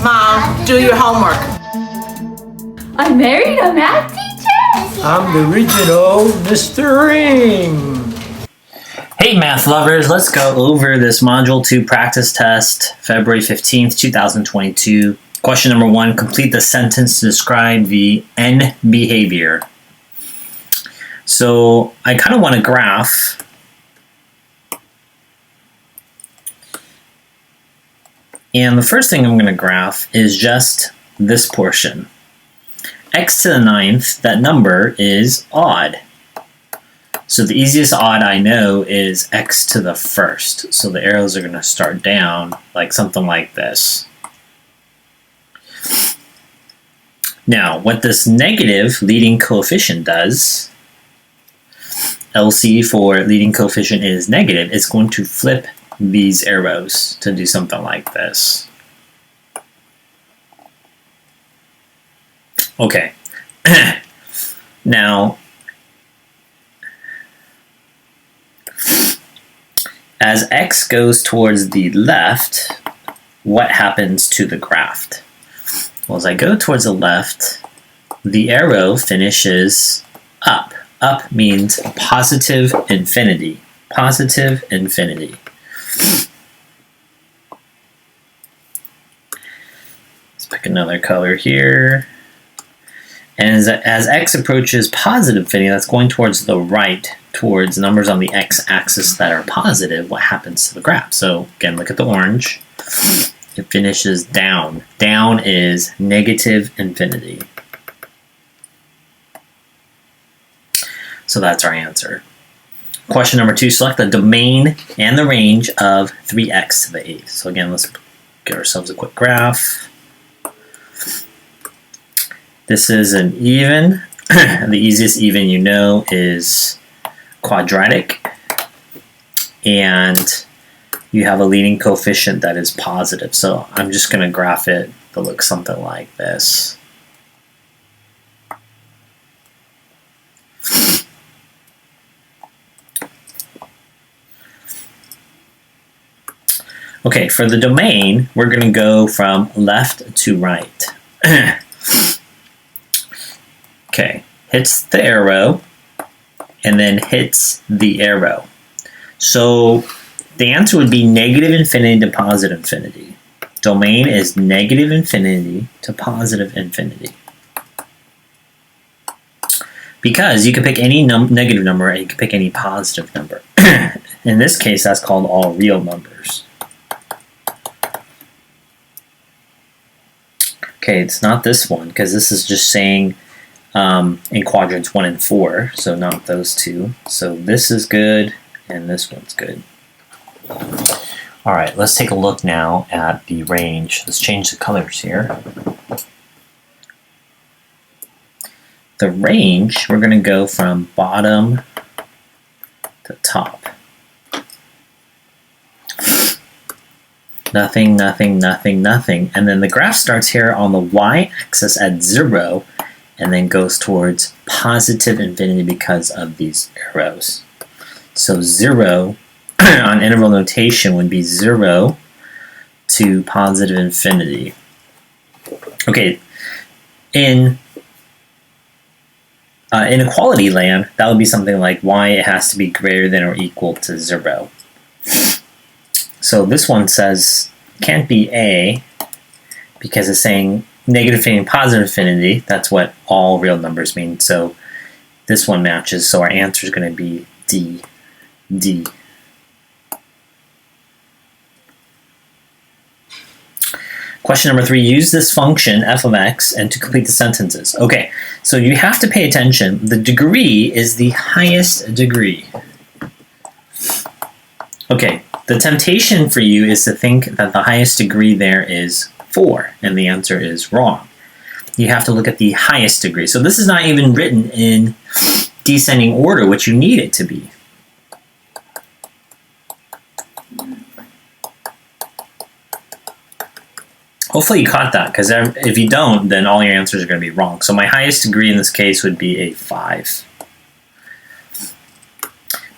Mom, do your homework. I married a math teacher? I'm the original Mr. Ring. Hey math lovers, let's go over this Module 2 practice test, February 15th, 2022. Question number 1, complete the sentence to describe the N behavior. So I kind of want to graph and the first thing I'm going to graph is just this portion. X to the 9th, that number is odd. So the easiest odd I know is x to the 1st. So the arrows are going to start down like something like this. Now, what this negative leading coefficient does, LC for leading coefficient is negative, it's going to flip these arrows to do something like this. Okay. Now, as x goes towards the left, what happens to the graph? Well, as I go towards the left, the arrow finishes up. Up means positive infinity. Positive infinity. Let's pick another color here. And as x approaches positive infinity, that's going towards the right, towards numbers on the x-axis that are positive, what happens to the graph? So again, look at the orange. It finishes down. Down is negative infinity. So that's our answer. Question number 2, select the domain and the range of 3x to the 8th. So again, let's give ourselves a quick graph. This is an even. The easiest even you know is quadratic. And you have a leading coefficient that is positive. So I'm just going to graph it to look something like this. Okay, for the domain, we're going to go from left to right. Okay, hits the arrow, and then hits the arrow. So the answer would be negative infinity to positive infinity. Domain is negative infinity to positive infinity. Because you can pick any negative number and you can pick any positive number. In this case, that's called all real numbers. Okay, it's not this one, because this is just saying in quadrants 1 and 4, so not those two. So this is good, and this one's good. All right, let's take a look now at the range. Let's change the colors here. The range, we're going to go from bottom to top. Nothing, nothing, nothing, nothing. And then the graph starts here on the y-axis at 0 and then goes towards positive infinity because of these arrows. So 0 on interval notation would be 0 to positive infinity. Okay, in inequality land, that would be something like y it has to be greater than or equal to 0. So this one says can't be A because it's saying negative infinity and positive infinity. That's what all real numbers mean. So this one matches. So our answer is going to be D. D. Question number 3, use this function f of x and to complete the sentences. Okay, so you have to pay attention. The degree is the highest degree. Okay, the temptation for you is to think that the highest degree there is 4, and the answer is wrong. You have to look at the highest degree. So this is not even written in descending order, which you need it to be. Hopefully you caught that, because if you don't, then all your answers are going to be wrong. So my highest degree in this case would be a 5.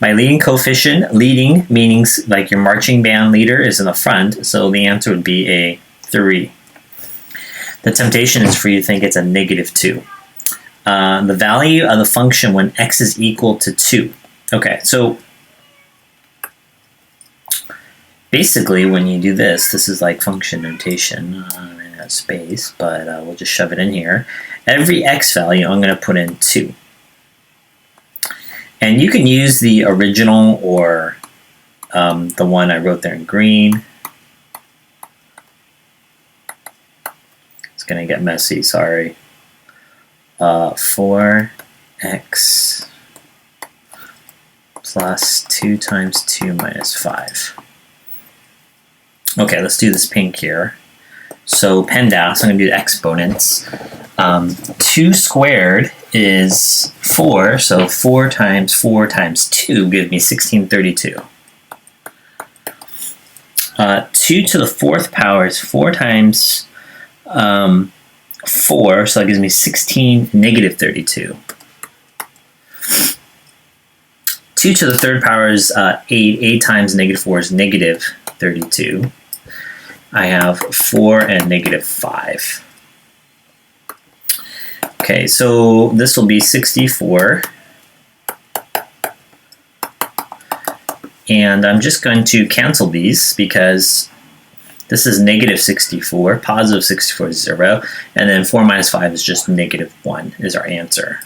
My leading coefficient, leading meaning like your marching band leader is in the front, so the answer would be a 3. The temptation is for you to think it's a negative 2. The value of the function when x is equal to 2. Okay, so basically when you do this, this is like function notation. I ran out of space, but we'll just shove it in here. Every x value, I'm going to put in 2. And you can use the original or the one I wrote there in green. It's going to get messy, sorry. 4x plus 2 times 2 minus 5. Okay, let's do this pink here. So PEMDAS, I'm going to do the exponents. 2 squared is 4, so 4 times 4 times 2 gives me 1632. 2 to the 4th power is 4 times 4, so that gives me 16 negative 32. 2 to the 3rd power is 8. 8 times negative 4 is negative 32. I have 4 and negative 5. Okay, so this will be 64. And I'm just going to cancel these because this is negative 64, positive 64 is 0, and then 4 minus 5 is just negative 1 is our answer.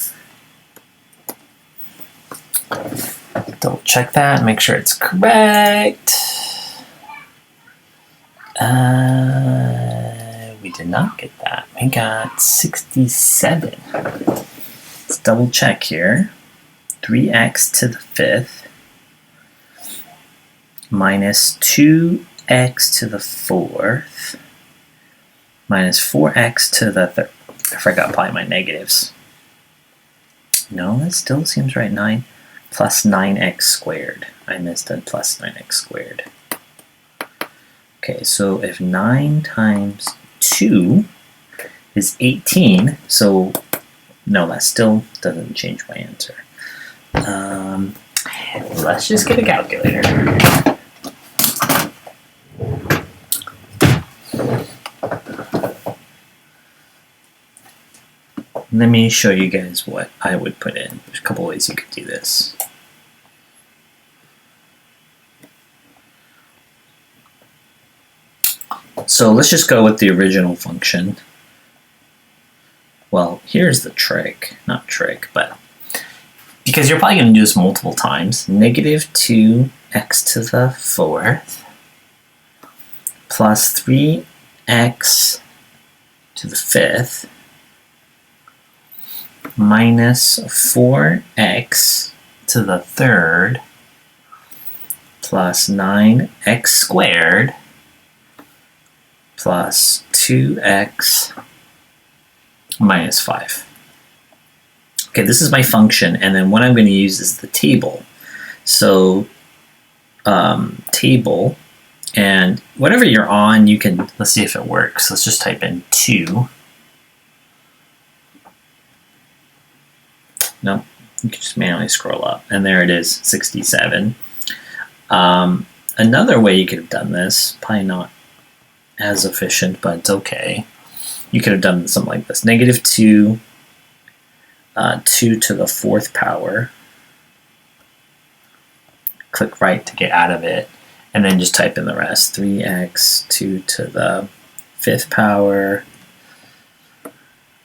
Double check that, make sure it's correct. We did not get that. We got 67. Let's double check here. 3x to the 5th minus 2x to the 4th minus 4x to the 3rd. I forgot probably my negatives. No, that still seems right. 9 plus 9x squared. I missed a plus 9x squared. Okay, so if 9 times 2 is 18, so no, that still doesn't change my answer. Let's just get a calculator. Let me show you guys what I would put in. There's a couple ways you could do this. So let's just go with the original function. Well, here's the trick. Not trick, but because you're probably going to do this multiple times. Negative 2x to the 4th plus 3x to the 5th minus 4x to the 3rd plus 9x squared plus 2x minus 5. Okay, this is my function, and then what I'm going to use is the table. So, table, and whatever you're on, you can, let's see if it works. Let's just type in 2. No, you can just manually scroll up, and there it is, 67. Another way you could have done this, probably not as efficient, but it's okay. You could have done something like this. Negative 2, 2 to the 4th power. Click right to get out of it, and then just type in the rest. 3x, 2 to the 5th power,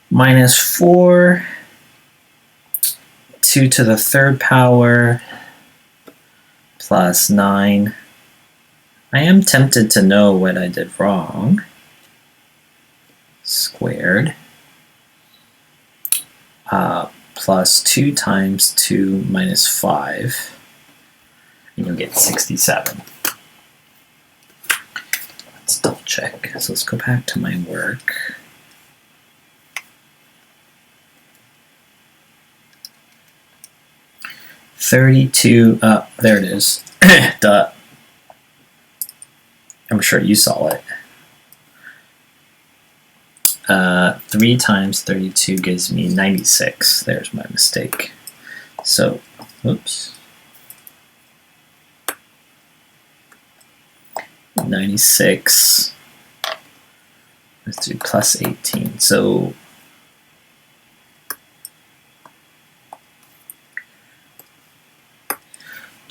minus 4, 2 to the 3rd power, plus 9. I am tempted to know what I did wrong. Squared. Plus 2 times 2 minus 5. And you'll get 67. Let's double check. So let's go back to my work. $32, there it is. Duh. I'm sure you saw it. 3 times 32 gives me 96. There's my mistake. So, oops. 96 Let's do plus 18. So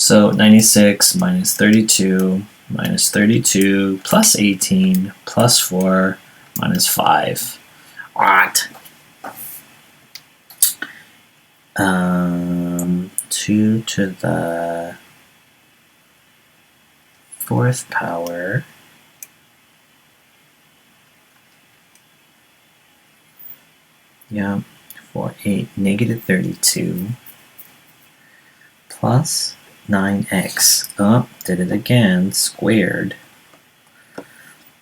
So 96 minus 32 minus 32 plus 18 plus 4 minus 5. What? 2 to the 4th power for 8 negative 32 plus 9x. Oh, did it again, squared.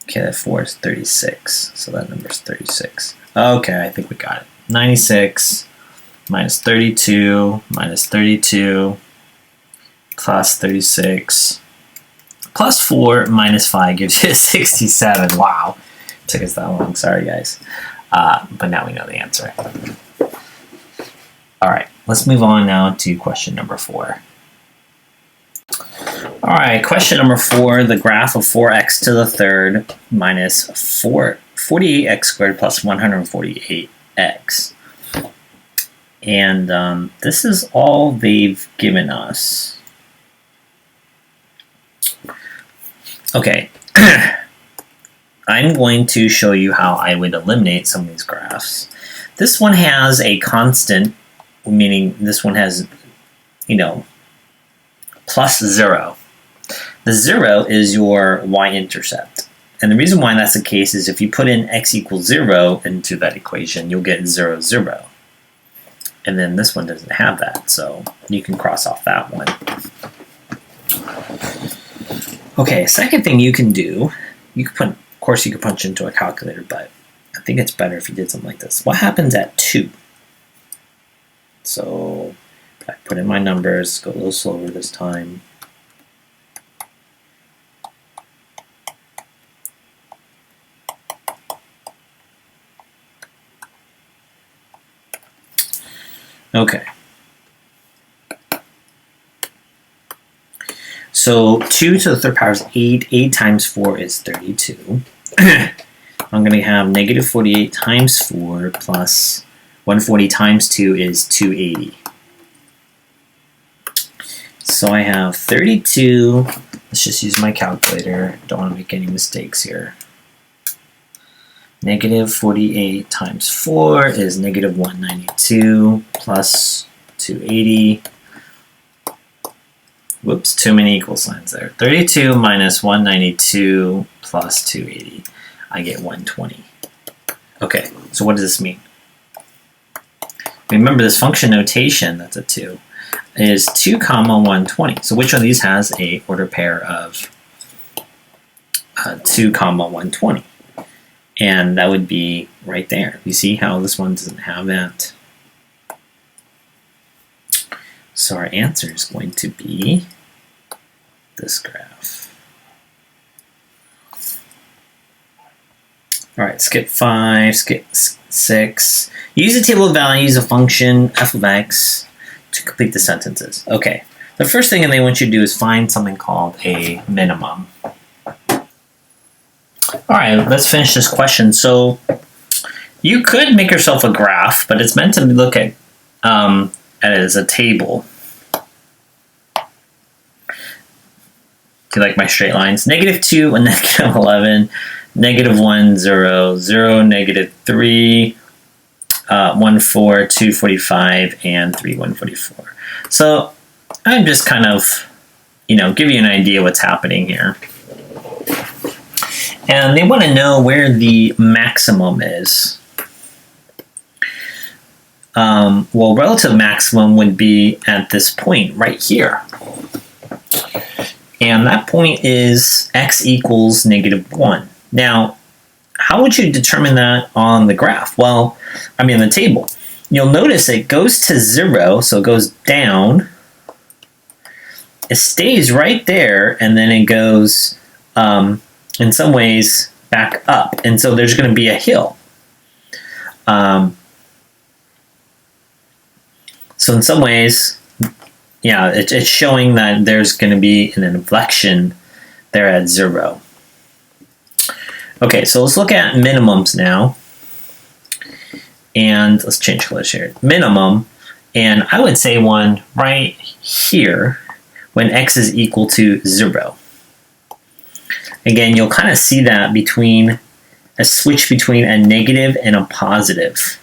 Okay, that 4 is 36, so that number is 36. Okay, I think we got it. 96 minus 32 plus 36 plus 4 minus 5 gives you 67. Wow, it took us that long. Sorry, guys. But now we know the answer. All right, let's move on now to question number 4. All right, question number 4, the graph of 4x to the 3rd minus 48x squared plus 148x. And this is all they've given us. Okay, I'm going to show you how I would eliminate some of these graphs. This one has a constant, meaning this one has, plus 0. The 0 is your y-intercept. And the reason why that's the case is if you put in x equals 0 into that equation, you'll get 0, 0. And then this one doesn't have that, so you can cross off that one. Okay, second thing you can do, you could punch into a calculator, but I think it's better if you did something like this. What happens at 2? So if I put in my numbers, go a little slower this time. Okay. So 2 to the 3rd power is 8. 8 times 4 is 32. I'm going to have negative 48 times 4 plus 140 times 2 is 280. So I have 32. Let's just use my calculator. Don't want to make any mistakes here. Negative 48 times 4 is negative 192 plus 280. Whoops, too many equal signs there. 32 minus 192 plus 280. I get 120. Okay, so what does this mean? Remember this function notation, that's a 2, is 2 comma 120. So which one of these has a order pair of 2 comma 120? And that would be right there. You see how this one doesn't have that? So our answer is going to be this graph. All right, skip 5, skip 6. Use the table of values of function f of x to complete the sentences. Okay, the first thing they want you to do is find something called a minimum. All right, let's finish this question. So you could make yourself a graph, but it's meant to look at it as a table. Do you like my straight lines? Negative 2 and negative 11, negative 1, 0, 0, negative 3, 1, 4, 2, 45, and 3, 144. So I'm just kind of, give you an idea what's happening here. And they want to know where the maximum is. Well, relative maximum would be at this point right here. And that point is x equals negative 1. Now, how would you determine that on the graph? Well, the table. You'll notice it goes to 0, so it goes down. It stays right there, and then it goes, in some ways, back up. And so there's going to be a hill. So in some ways, it's showing that there's going to be an inflection there at 0. Okay, so let's look at minimums now. And let's change colors here. Minimum, and I would say one right here when x is equal to 0. Again, you'll kind of see that between a switch between a negative and a positive.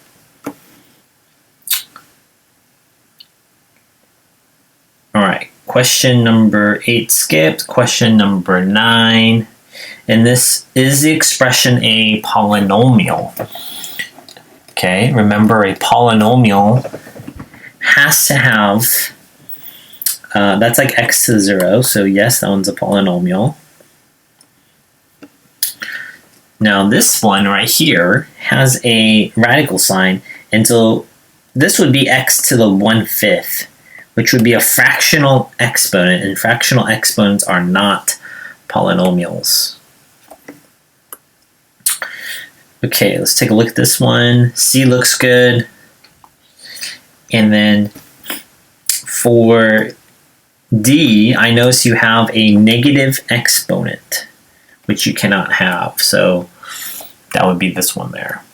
All right, question number 8 skipped. Question number 9. And this is the expression a polynomial. Okay, remember a polynomial has to have, that's like x to the 0, so yes, that one's a polynomial. Now this one right here has a radical sign, and so this would be x to the 1/5, which would be a fractional exponent, and fractional exponents are not polynomials. Okay, let's take a look at this one. C looks good. And then for D, I notice you have a negative exponent, which you cannot have. So that would be this one there.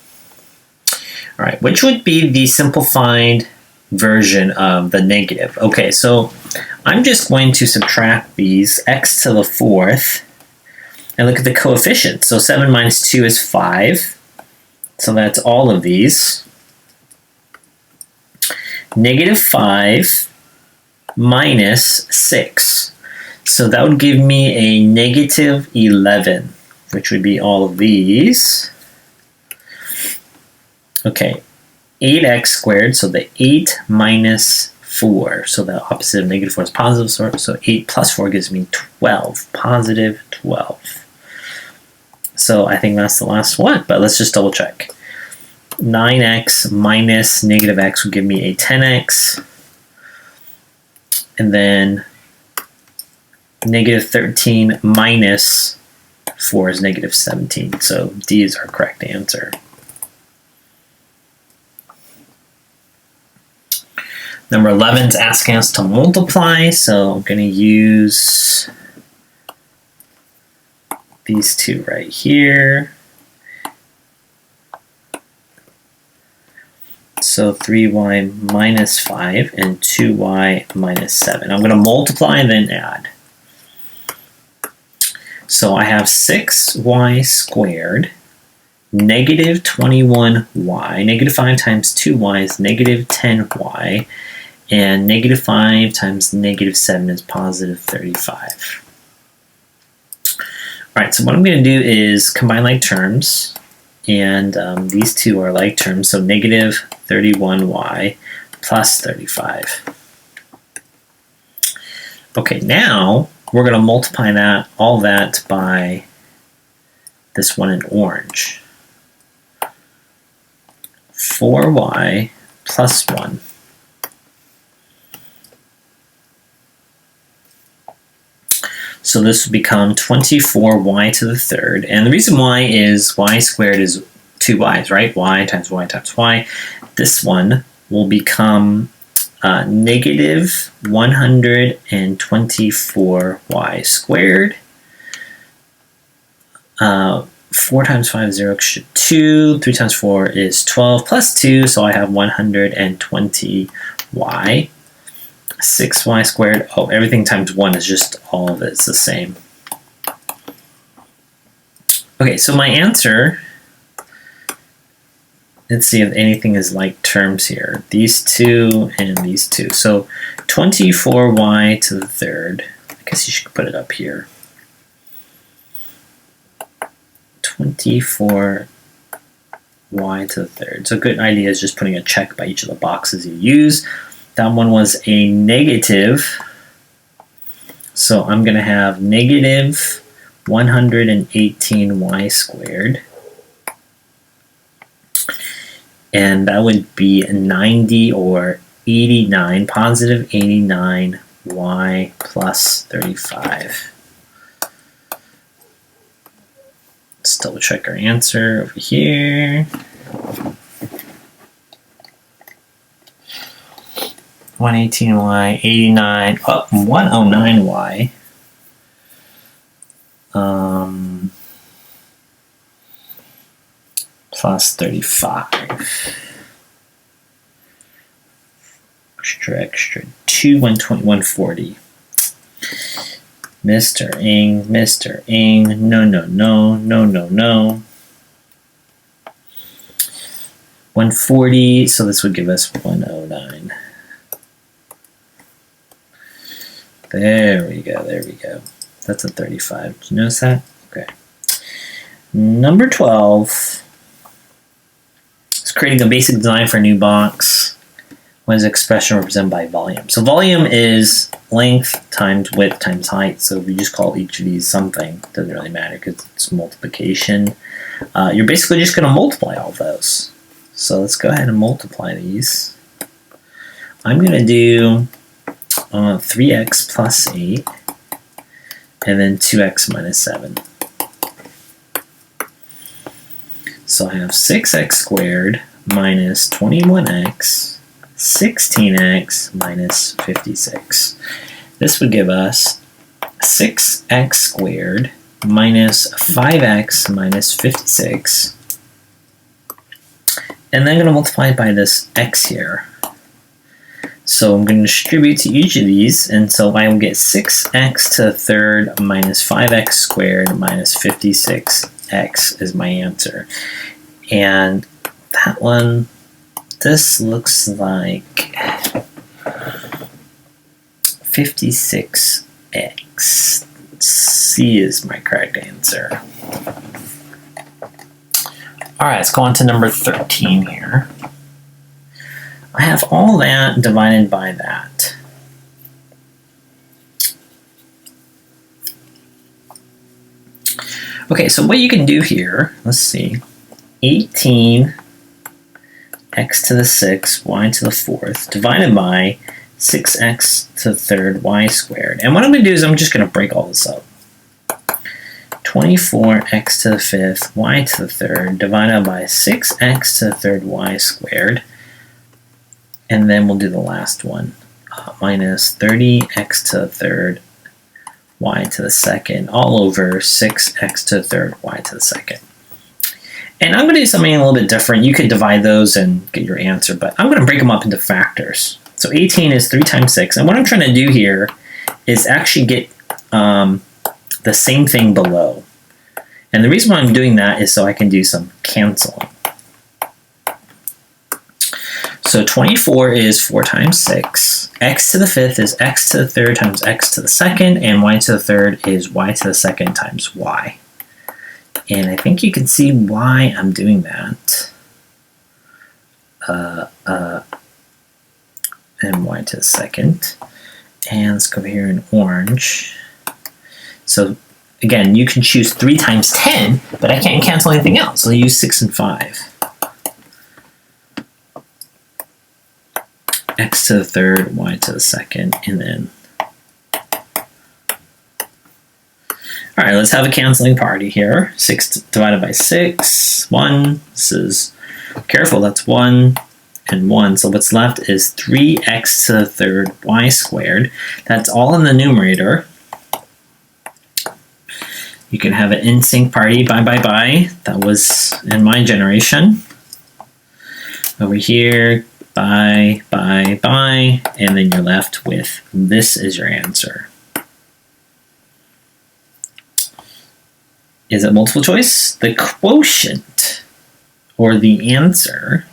All right, which would be the simplified version of the negative? Okay, so I'm just going to subtract these x to the 4th and look at the coefficients. So 7 minus 2 is 5. So that's all of these. Negative 5 minus 6. So that would give me a negative 11, which would be all of these. Okay, 8x squared, so the 8 minus 4. So the opposite of negative 4 is positive, so 8 plus 4 gives me 12, positive 12. So I think that's the last one, but let's just double check. 9x minus negative x would give me a 10x. And then negative 13 minus 4 is negative 17. So D is our correct answer. Number 11 is asking us to multiply, so I'm going to use these two right here. So 3y minus 5 and 2y minus 7. I'm going to multiply and then add. So I have 6y squared, negative 21y, negative 5 times 2y is negative 10y, and negative 5 times negative 7 is positive 35. Alright, so what I'm going to do is combine like terms, and these two are like terms, so negative 31y plus 35. Okay, now we're going to multiply all that by this one in orange. 4y plus 1. So this will become 24y to the 3rd. And the reason why is y squared is 2y's, right? Y times y times y. This one will become negative 124y squared. 4 times 5 is 0, 2. 3 times 4 is 12 plus 2, so I have 120y. 6y squared, oh, everything times 1 is just all of it, it's the same. Okay, so my answer, let's see if anything is like terms here. These two and these two. So 24y to the 3rd, I guess you should put it up here. 24y to the 3rd. So a good idea is just putting a check by each of the boxes you use. That one was a negative, so I'm going to have negative 118y squared, and that would be 90 or 89, positive 89y plus 35. Let's double check our answer over here. 118y, 89, 109y. plus 35. Extra, 2, 120, 140. Mr. Ing, no. 140, so this would give us 109. There we go. That's a 35. Did you notice that? Okay. Number 12 is creating a basic design for a new box. What is expression represented by volume? So volume is length times width times height. So we just call each of these something. Doesn't really matter because it's multiplication. You're basically just going to multiply all those. So let's go ahead and multiply these. I'm going to do 3x plus 8 and then 2x minus 7. So I have 6x squared minus 21x 16x minus 56. This would give us 6x squared minus 5x minus 56. And then I'm going to multiply it by this x here. So I'm going to distribute to each of these, and so I will get 6x to the third minus 5x squared minus 56x is my answer. And that one, this looks like 56x. C is my correct answer. Alright, let's go on to number 13 here. I have all that divided by that. Okay, so what you can do here, let's see, 18 x to the 6th, y to the 4th, divided by 6x to the 3rd, y squared. And what I'm going to do is I'm just going to break all this up. 24x to the 5th, y to the 3rd, divided by 6x to the 3rd, y squared. And then we'll do the last one. Minus 30x to the 3rd, y to the 2nd, all over 6x to the 3rd, y to the 2nd. And I'm going to do something a little bit different. You could divide those and get your answer, but I'm going to break them up into factors. So 18 is 3 times 6. And what I'm trying to do here is actually get the same thing below. And the reason why I'm doing that is so I can do some canceling. So 24 is 4 times 6. X to the 5th is x to the 3rd times x to the 2nd. And y to the 3rd is y to the 2nd times y. And I think you can see why I'm doing that. And y to the 2nd. And let's go here in orange. So again, you can choose 3 times 10, but I can't cancel anything else. So I'll use 6 and 5. X to the 3rd, y to the 2nd, and then... Alright, let's have a canceling party here. 6 divided by 6, 1. This is, careful, that's 1 and 1. So what's left is 3x to the 3rd, y squared. That's all in the numerator. You can have an in-sync party, bye. That was in my generation. Over here, bye, and then you're left with this is your answer. Is it multiple choice? The quotient, or the answer,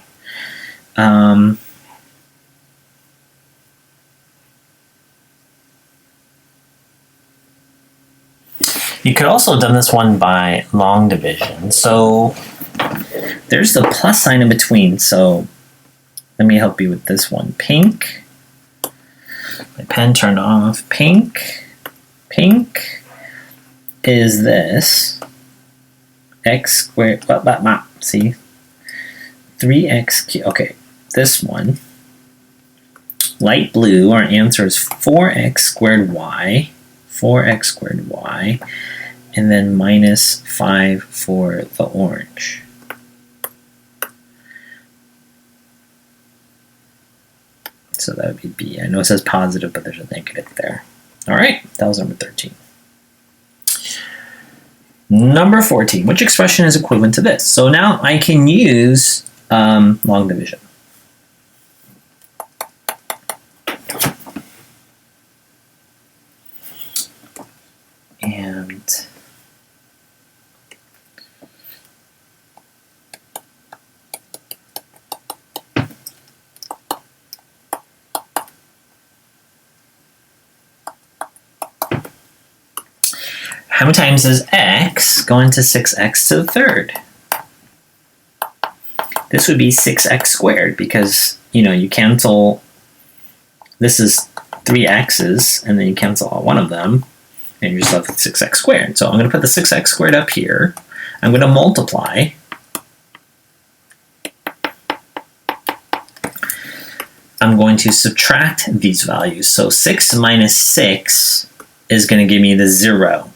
you could also have done this one by long division. So there's the plus sign in between. So let me help you with this one. Pink. My pen turned off. Pink is this. X squared, see? 3x cubed. Okay, this one. Light blue, our answer is 4x squared y. 4x squared y. And then minus 5 for the orange. So that would be B. I know it says positive, but there's a negative there. All right, that was number 13. Number 14, which expression is equivalent to this? So now I can use long division. And how many times does x go into 6x to the third? This would be 6x squared because, you cancel, this is 3 x's, and then you cancel out one of them, and you're just left with 6x squared. So I'm going to put the 6x squared up here. I'm going to multiply. I'm going to subtract these values. So 6 minus 6 is going to give me the 0.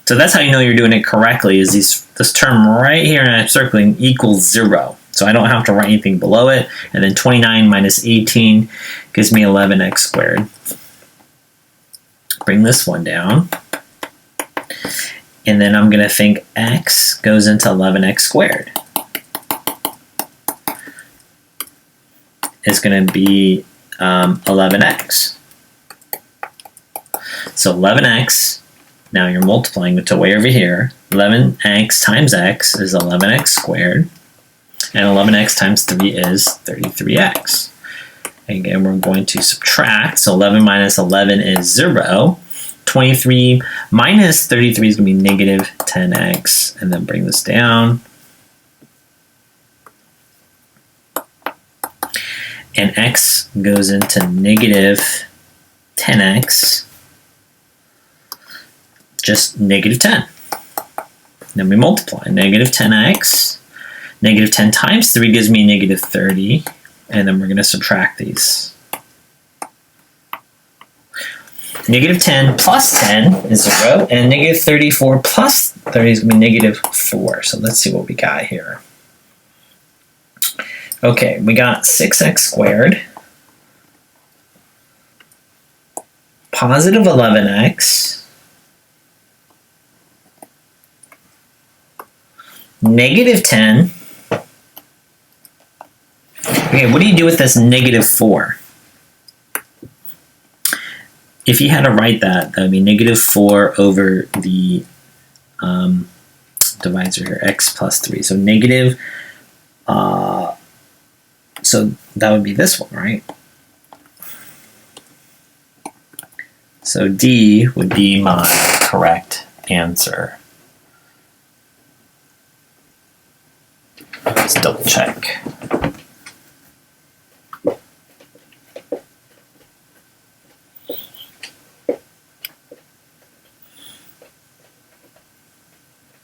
So that's how you know you're doing it correctly, is this term right here, and I'm circling, equals 0. So I don't have to write anything below it. And then 29 minus 18 gives me 11x squared. Bring this one down. And then I'm going to think x goes into 11x squared. It's going to be 11x. So 11x, now you're multiplying it to way over here. 11x times x is 11x squared. And 11x times 3 is 33x. And again, we're going to subtract. So 11 minus 11 is 0. 23 minus 33 is going to be negative 10x. And then bring this down. And x goes into negative 10x. Just negative 10. Then we multiply. Negative 10x. Negative 10 times 3 gives me negative 30. And then we're going to subtract these. Negative 10 plus 10 is 0. And negative 34 plus 30 is going to be negative 4. So let's see what we got here. Okay, we got 6x squared. Positive 11x. Negative 10. Okay, what do you do with this negative 4? If you had to write that, that would be negative 4 over the divisor here, x plus 3. So negative, so that would be this one, right? So D would be my correct answer. Let's double check.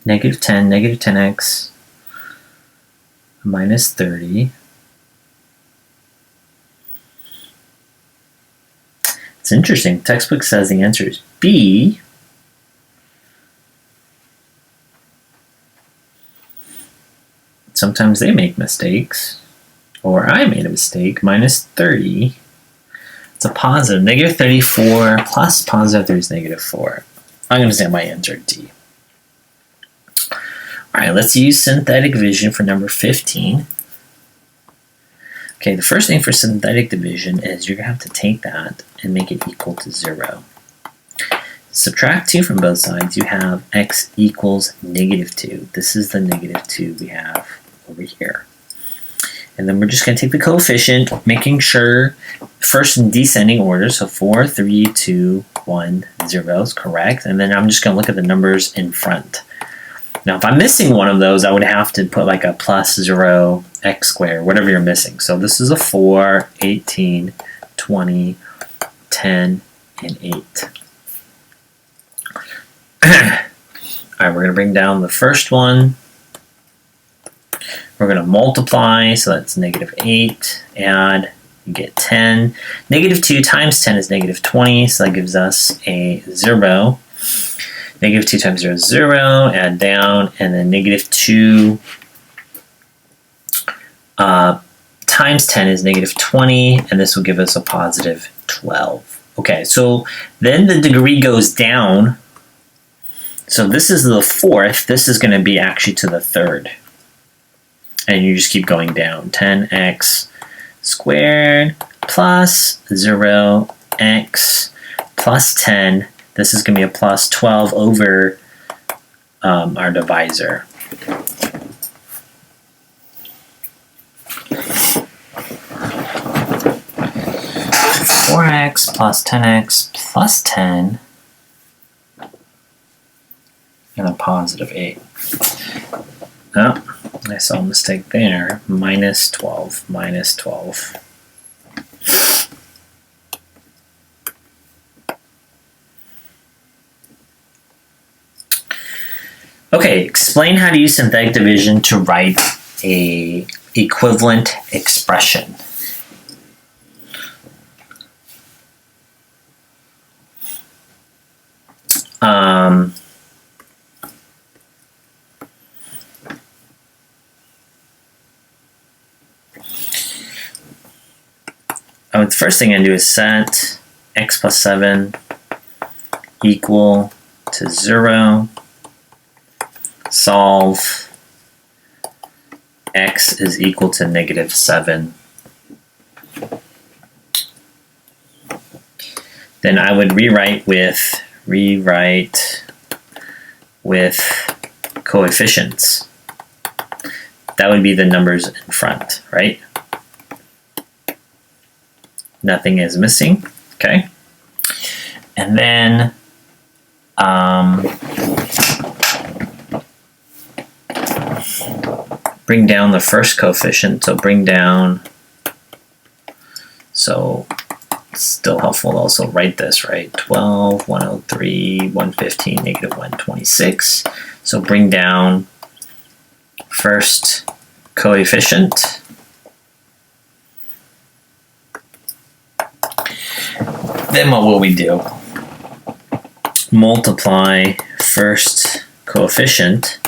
Negative 10, negative 10x, minus 30. It's interesting. The textbook says the answer is B. Sometimes they make mistakes. Or I made a mistake. Minus 30. It's a positive. Negative 34 plus positive 3 is negative 4. I'm going to say my answer D. Alright, let's use synthetic division for number 15. Okay, the first thing for synthetic division is you're going to have to take that and make it equal to 0. Subtract 2 from both sides, you have x equals negative 2. This is the negative 2 we have over here. And then we're just going to take the coefficient, making sure first in descending order, so 4, 3, 2, 1, 0 is correct. And then I'm just going to look at the numbers in front. Now, if I'm missing one of those, I would have to put like a plus 0, x squared, whatever you're missing. So this is a 4, 18, 20, 10, and 8. All right, we're going to bring down the first one. We're going to multiply, so that's negative 8. Add, you get 10. Negative 2 times 10 is negative 20, so that gives us a 0. Negative 2 times 0 is 0, add down, and then negative 2 times 10 is negative 20, and this will give us a positive 12. Okay, so then the degree goes down So this is the fourth. This is going to be actually to the third. And you just keep going down. 10x squared plus 0x plus 10. This is going to be a plus 12 over our divisor. Four x plus 10x plus 10 and a positive 8. Oh, I saw a mistake there. Minus 12, minus 12. Okay, explain how to use synthetic division to write a equivalent expression. The first thing I do is set x plus 7 equal to 0. Solve x is equal to negative 7. Then I would rewrite with coefficients. That would be the numbers in front, right? Nothing is missing, okay? And then bring down the first coefficient, so bring down, so it's still helpful to also write this, right? 12, 103, 115, negative 126. So bring down first coefficient. Then what will we do? Multiply first coefficient,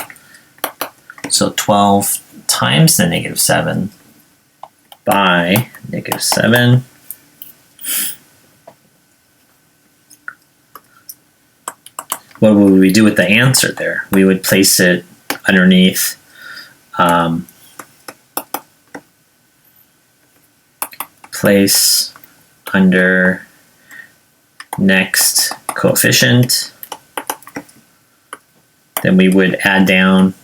so 12 times the negative 7 by negative 7. What would we do with the answer there? We would place it underneath place under next coefficient. Then we would add down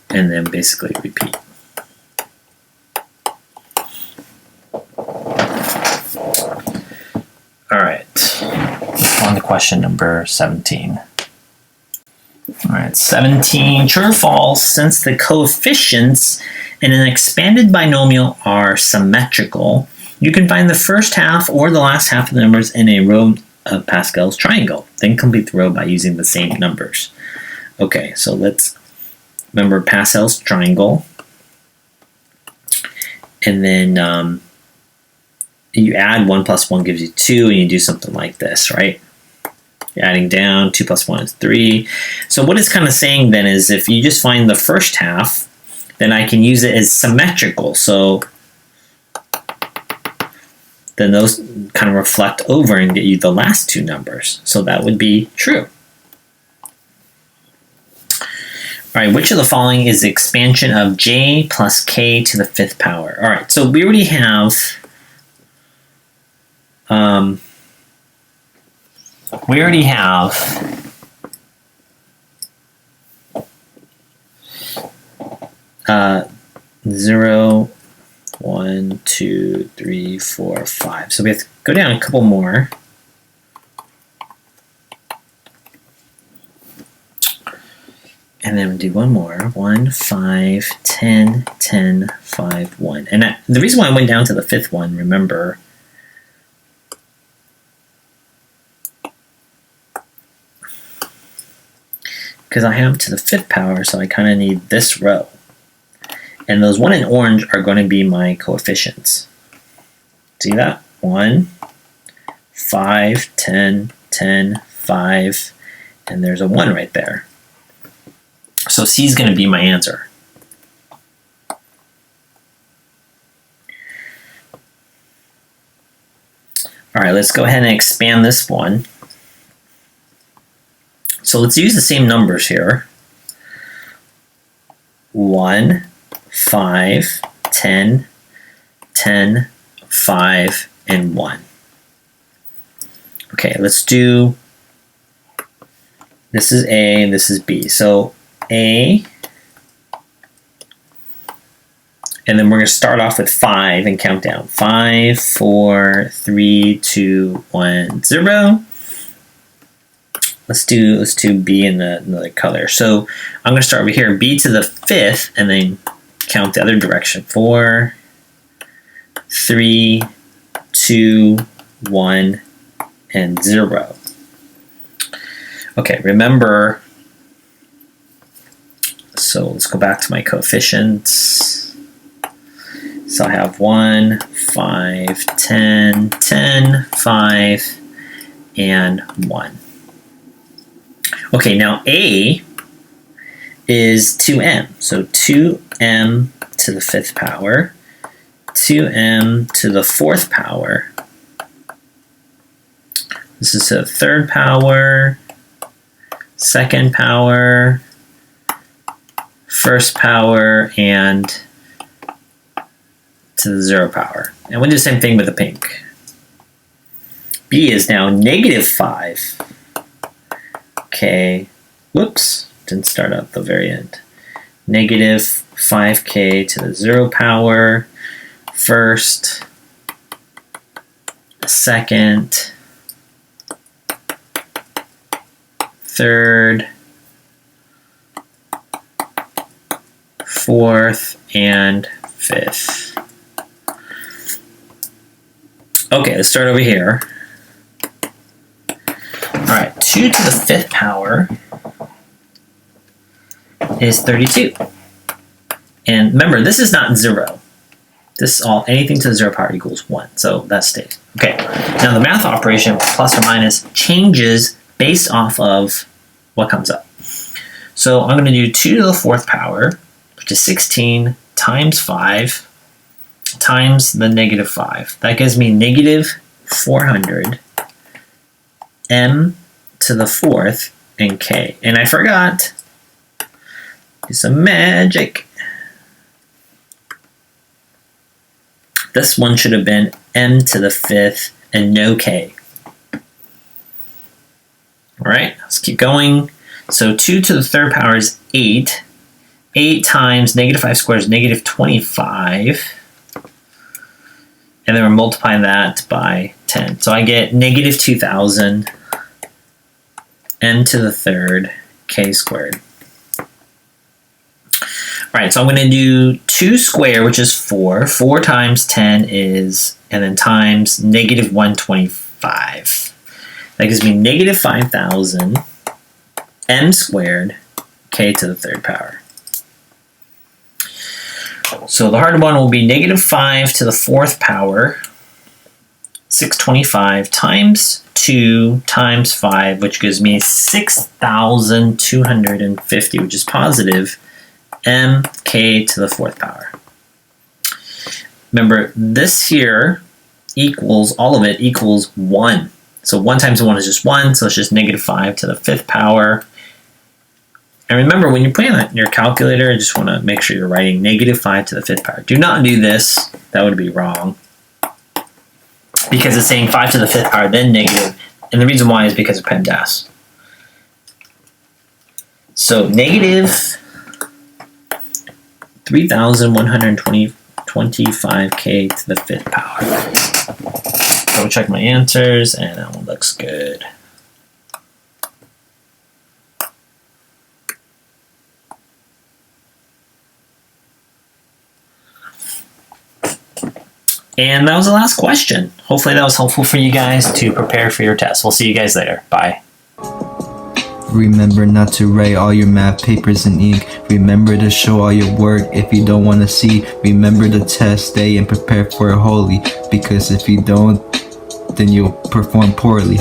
and then basically repeat. All right, on to question number 17. All right, 17, true or false, since the coefficients in an expanded binomial are symmetrical, you can find the first half or the last half of the numbers in a row of Pascal's triangle. Then complete the row by using the same numbers. Okay, so let's remember Pascal's triangle. And then you add 1 plus 1 gives you 2, and you do something like this, right? You're adding down, 2 plus 1 is 3. So what it's kind of saying then is if you just find the first half, then I can use it as symmetrical. So then those kind of reflect over and get you the last two numbers. So that would be true. All right, which of the following is the expansion of j plus k to the 5th power? All right, so we already have zero, 1, 2, 3, 4, 5. So we have to go down a couple more. And then do one more. 1, 5, 10, 10, 5, 1. And the reason why I went down to the 5th one, remember, because I have to the 5th power, so I kind of need this row. And those 1 in orange are going to be my coefficients. See that? 1, 5, 10, 10, 5, and there's a 1 right there. So C is going to be my answer. All right, let's go ahead and expand this one. So let's use the same numbers here. 1, 5, 10, 10, 5, and 1. Okay, let's do, this is A, and this is B. So A, and then we're going to start off with 5 and count down. 5, 4, 3, 2, 1, 0. Let's do B in another color. So I'm going to start over here, B to the 5th, and then count the other direction. 4, 3, 2, 1, and 0. Okay, remember, so let's go back to my coefficients. So I have 1, 5, 10, 10, 5, and 1. Okay, now A is 2m. So 2m to the 5th power, 2m to the 4th power. This is to the 3rd power, 2nd power, 1st power, and to the 0 power. And we'll do the same thing with the pink. B is now negative 5. Okay, whoops, didn't start at the very end. Negative 5k to the 0 power, 1st, 2nd, 3rd, 4th, and 5th. Okay, let's start over here. Alright, 2 to the 5th power is 32. And remember, this is not 0. This is all, anything to the 0 power equals 1. So that stays. Okay, now the math operation, plus or minus, changes based off of what comes up. So I'm going to do 2 to the 4th power, which is 16, times 5, times the negative 5. That gives me negative 400 m to the 4th and k. And I forgot, do some magic. This one should have been m to the 5th and no k. Alright, let's keep going. So 2 to the 3rd power is 8. 8 times negative 5 squared is negative 25. And then we're multiplying that by 10. So I get negative 2,000 m to the 3rd k squared. Alright, so I'm going to do 2 squared, which is 4. 4 times 10 is, and then times negative 125. That gives me negative 5,000 m squared k to the 3rd power. So the hard one will be negative 5 to the 4th power, 625, times 2 times 5, which gives me 6,250, which is positive m k to the 4th power. Remember, this here equals, all of it equals 1. So 1 times 1 is just 1, so it's just negative 5 to the 5th power. And remember, when you're putting that in your calculator, I just want to make sure you're writing negative 5 to the 5th power. Do not do this. That would be wrong. Because it's saying 5 to the 5th power, then negative. And the reason why is because of PEMDAS. So negative 3,125k to the 5th power. Double check my answers, and that one looks good. And that was the last question. Hopefully that was helpful for you guys to prepare for your test. We'll see you guys later. Bye. Remember not to write all your math papers in ink. Remember to show all your work if you don't want to see. Remember to test, stay, and prepare for it wholly. Because if you don't, then you'll perform poorly.